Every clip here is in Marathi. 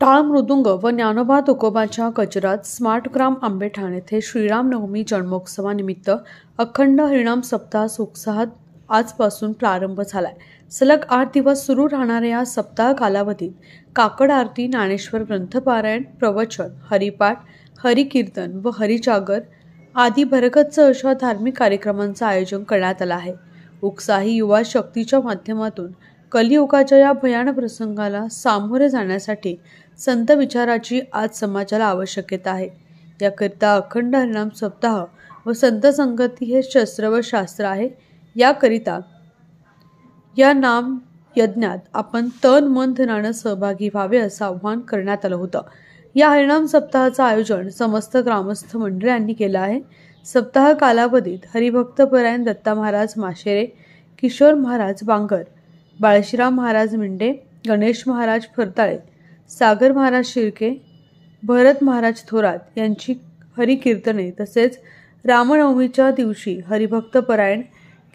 टाळ मृदुंग व ज्ञानोबा तुकोबाच्या गजरात स्मार्ट ग्राम आंबेठाण येथे श्रीरामनवमी जन्मोत्सवानिमित्त अखंड हरिनाम सप्ताह उत्साहात आजपासून प्रारंभ झालाय। सलग 8 दिवस सुरू राहणाऱ्या या सप्ताह कालावधीत काकड आरती, ज्ञानेश्वर ग्रंथपारायण, प्रवचन, हरिपाठ, हरिकीर्तन व हरिजागर आदी भरगच्च अशा धार्मिक कार्यक्रमांचं आयोजन करण्यात आलं आहे। उत्साही युवा शक्तीच्या माध्यमातून कलियुगाच्या या भयानक प्रसंगाला सामोरे जाण्यासाठी संत विचाराची आज समाजाला आवश्यकता आहे। याकरिता अखंड हरिनाम सप्ताह व संत संगती हे शस्त्र व शास्त्र आहे। याकरिता या नाम यज्ञात आपण तन मन धनाने सहभागी व्हावे असं आवाहन करण्यात आलं होतं। या हरिनाम सप्ताहाचं आयोजन समस्त ग्रामस्थ मंडळांनी केलं आहे। सप्ताह कालावधीत हरिभक्तपरायण दत्ता महाराज माशेरे, किशोर महाराज बांगर, बाळशीराम महाराज मिंडे, गणेश महाराज फरताळे, सागर महाराज शिर्के, भरत महाराज थोरात यांची हरिकीर्तने तसेच रामनवमीच्या दिवशी हरिभक्तपरायण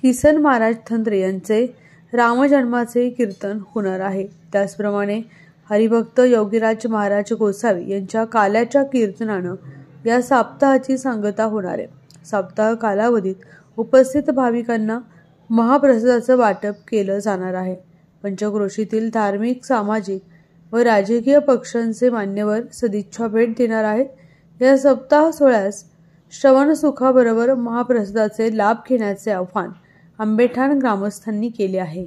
किसन महाराज थंत्रे यांचे रामजन्माचे कीर्तन होणार आहे। त्याचप्रमाणे हरिभक्त योगीराज महाराज गोसावी यांच्या काल्याच्या कीर्तनानं या सप्ताहाची सांगता होणार आहे। सप्ताह कालावधीत उपस्थित भाविकांना महाप्रसादाचं वाटप केलं जाणार आहे। पंचक्रोशीतील धार्मिक, सामाजिक व राजकीय पक्षांचे मान्यवर सदिच्छा भेट देणार आहेत। या सप्ताह सोहळ्यास श्रवण सुखाबरोबर महाप्रसादाचे लाभ घेण्याचे आवाहन आंबेठाण ग्रामस्थांनी केले आहे।